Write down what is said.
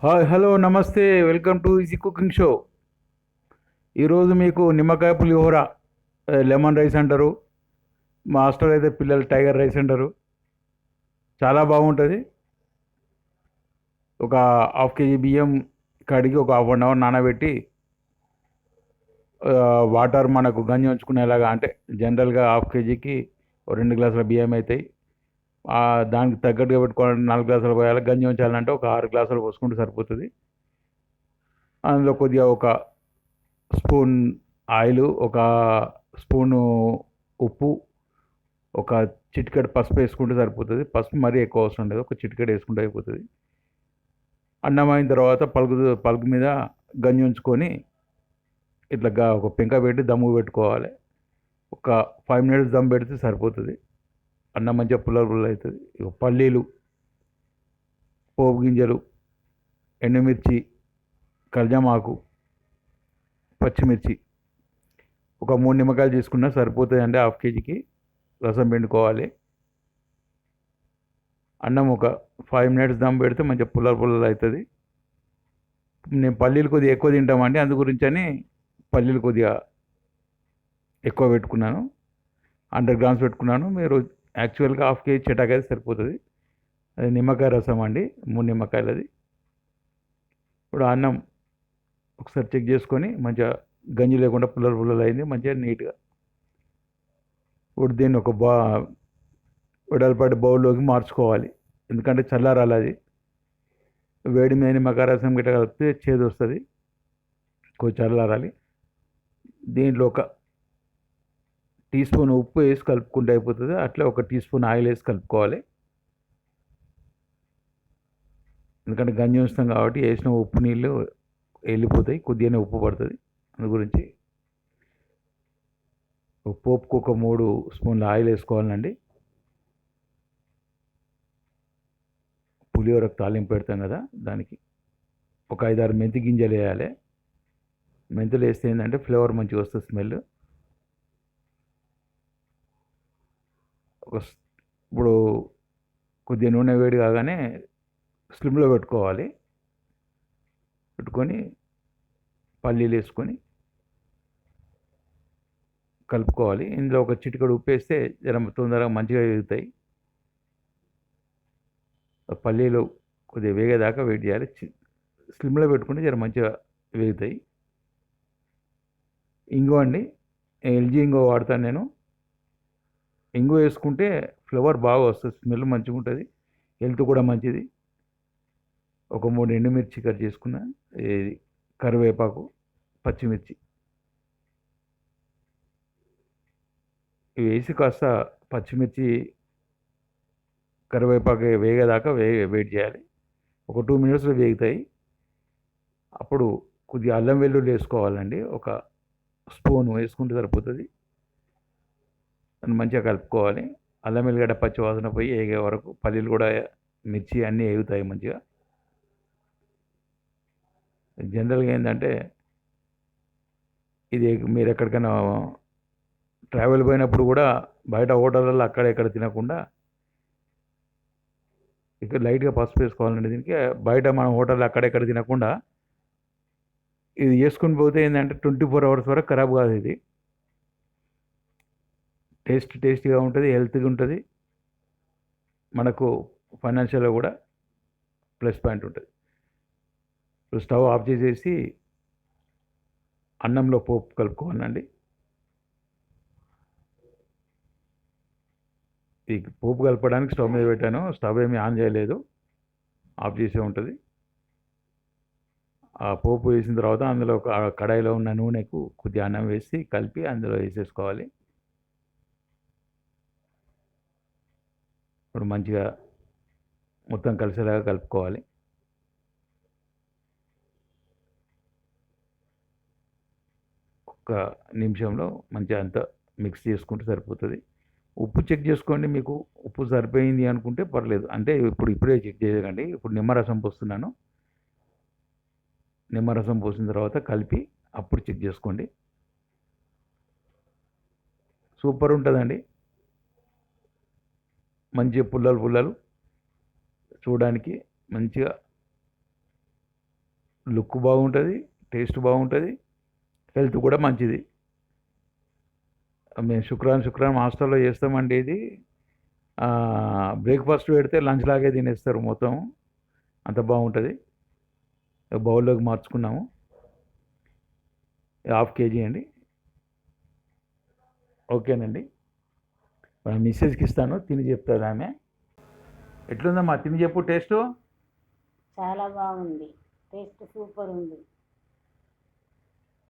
Hi hello నమస్తే welcome to easy cooking show. ఈరోజు మీకు నిమ్మకాయ పులిహోర, లెమన్ రైస్ అంటారు. మా హాస్టల్ అయితే పిల్లలు టైగర్ రైస్ అంటారు. చాలా బాగుంటుంది. ఒక హాఫ్ కేజీ బియ్యం కడిగి ఒక హాఫ్ అన్ అవర్ నానబెట్టి, వాటర్ మనకు గంజి ఉంచుకునేలాగా, అంటే జనరల్గా హాఫ్ కేజీకి 2 గ్లాసుల బియ్యం అవుతాయి. దానికి తగ్గట్టుగా పెట్టుకోవాలంటే 4 గ్లాసులు పోయాలి. గంజి ఉంచాలంటే ఒక 6 గ్లాసులు పోసుకుంటే సరిపోతుంది. అందులో కొద్దిగా ఒక స్పూన్ ఆయిల్, ఒక స్పూను ఉప్పు, ఒక చిటికెడు పసుపు వేసుకుంటే సరిపోతుంది. పసుపు మరీ ఎక్కువ అవసరం లేదు, ఒక చిటికెడు వేసుకుంటే అయిపోతుంది. అన్నం అయిన తర్వాత పలుకు మీద గంజి ఉంచుకొని ఇట్లా ఒక పెంక పెట్టి దమ్ము పెట్టుకోవాలి. ఒక 5 minutes దమ్ పెడితే సరిపోతుంది. అన్నం మంచిగా పుల్ల అవుతుంది. ఇక పల్లీలు, పోపు గింజలు, ఎండుమిర్చి, కల్జమాకు, పచ్చిమిర్చి, ఒక 3 నిమ్మకాయలు తీసుకున్నా సరిపోతుంది అండి. హాఫ్ కేజీకి రసం పిండుకోవాలి. అన్నం ఒక 5 minutes దమ్ పెడితే మంచిగా పుల్ల అవుతుంది. నేను పల్లీలు కొద్దిగా ఎక్కువ తింటామండి, అందు గురించి పల్లీలు కొద్దిగా ఎక్కువ పెట్టుకున్నాను. 100 grams పెట్టుకున్నాను. మీరు యాక్చువల్గా హాఫ్ కేజీ చటాకి అయితే సరిపోతుంది. అది నిమ్మకాయ రసం అండి, 3 నిమ్మకాయలు అది. ఇప్పుడు అన్నం ఒకసారి చెక్ చేసుకొని మంచిగా గంజి లేకుండా పుల్లలు అయింది, మంచిగా నీట్గా. ఇప్పుడు దీన్ని ఒక వెడల్పాటి బౌల్లోకి మార్చుకోవాలి. ఎందుకంటే చల్లారాలి అది. వేడి మీద నిమ్మకాయ రసం గిట్ట కలిపితే చేదు వస్తుంది, కొంచెం చల్లారాలి. దీంట్లో ఒక టీ స్పూన్ ఉప్పు వేసి కలుపుకుంటే అయిపోతుంది. అట్లే ఒక టీ స్పూన్ ఆయిల్ వేసి కలుపుకోవాలి. ఎందుకంటే గంజి ఉంచుతాం కాబట్టి వేసిన ఉప్పు నీళ్ళు వెళ్ళిపోతాయి, కొద్దిగానే ఉప్పు పడుతుంది. అందు గురించి పోపుకు ఒక 3 స్పూన్ల ఆయిల్ వేసుకోవాలండి. పులిహోరకు తాలింపు పెడతాం కదా, దానికి ఒక 5-6 మెంతి గింజలు వేయాలి. మెంతులు వేస్తే ఏంటంటే ఫ్లేవర్ మంచిగా వస్తుంది, స్మెల్. ఇప్పుడు కొద్దిగా నూనె వేడి కాగానే స్లిమ్లో పెట్టుకోవాలి. పెట్టుకొని పల్లీలు వేసుకొని కలుపుకోవాలి. ఇందులో ఒక చిటికెడు ఉప్పు వేస్తే జర తొందరగా మంచిగా వేగుతాయి. పల్లీలు కొద్దిగా వేగేదాకా వెయిట్ చేయాలి. స్లిమ్లో పెట్టుకుంటే జర మంచిగా వేగుతాయి. ఇంగువ అండి, ఎల్జీ ఇంగువ వాడతాను నేను. ఇంగువ వేసుకుంటే ఫ్లేవర్ బాగా వస్తుంది, స్మెల్ మంచిగా ఉంటుంది, హెల్త్ కూడా మంచిది. ఒక 3 ఎండుమిర్చి కట్ చేసుకున్న, కరివేపాకు, పచ్చిమిర్చి ఇవి వేసి కాస్త పచ్చిమిర్చి కరివేపాకు వేగేదాకా వెయిట్ చేయాలి. ఒక 2 minutesలో వేగుతాయి. అప్పుడు కొద్దిగా అల్లం వెల్లుల్లి వేసుకోవాలండి, ఒక స్పూన్ వేసుకుంటే సరిపోతుంది. దాన్ని మంచిగా కలుపుకోవాలి. అల్లం వెల్లిగడ్డ పచ్చి వాసన పోయి వేగే వరకు. పల్లీలు కూడా, మిర్చి అన్నీ వేగుతాయి మంచిగా. జనరల్గా ఏంటంటే ఇది మీరు ఎక్కడికైనా ట్రావెల్ పోయినప్పుడు కూడా బయట హోటళ్ళల్లో అక్కడ ఇక్కడ తినకుండా ఇక్కడ లైట్గా పసుపు వేసుకోవాలండి. దీనికి బయట మనం హోటల్ అక్కడెక్కడ తినకుండా ఇది చేసుకుని పోతే ఏంటంటే 24 hours వరకు ఖరాబ్ కాదు. ఇది టేస్టీగా ఉంటుంది, హెల్త్గా ఉంటుంది, మనకు ఫైనాన్షియల్గా కూడా ప్లస్ పాయింట్ ఉంటుంది. ఇప్పుడు స్టవ్ ఆఫ్ చేసేసి అన్నంలో పోపు కలుపుకోవాలండి. ఈ పోపు కలపడానికి స్టవ్ మీద పెట్టాను, స్టవ్ ఏమీ ఆన్ చేయలేదు, ఆఫ్ చేసే ఉంటుంది. ఆ పోపు వేసిన తర్వాత అందులో ఒక కడాయిలో ఉన్న నూనెకు కొద్దిగా అన్నం వేసి కలిపి అందులో వేసేసుకోవాలి. ఇప్పుడు మంచిగా మొత్తం కలిసేలాగా కలుపుకోవాలి. ఒక నిమిషంలో మంచిగా అంతా మిక్స్ చేసుకుంటే సరిపోతుంది. ఉప్పు చెక్ చేసుకోండి, మీకు ఉప్పు సరిపోయింది అనుకుంటే పర్లేదు. అంటే ఇప్పుడే చెక్ చేయకండి. ఇప్పుడు నిమ్మరసం పోస్తున్నాను. నిమ్మరసం పోసిన తర్వాత కలిపి అప్పుడు చెక్ చేసుకోండి. సూపర్ ఉంటుందండి, మంచిగా పుల్లలు చూడడానికి మంచిగా లుక్ బాగుంటుంది, టేస్ట్ బాగుంటుంది, హెల్త్ కూడా మంచిది. మేము శుక్రవారం హాస్టల్లో చేస్తామండి ఇది. బ్రేక్ఫాస్ట్ పెడితే లంచ్ లాగే తినేస్తారు మొత్తం, అంత బాగుంటుంది. బౌల్లోకి మార్చుకున్నాము. 1/2 కేజీ అండి. ఓకేనండి. మిస్సెస్కి ఇస్తాను, తిని చెప్తుంది ఆమె. ఎట్లుందమ్మా తిని చెప్పు టేస్టు. చాలా బాగుంది, టేస్ట్ సూపర్ ఉంది.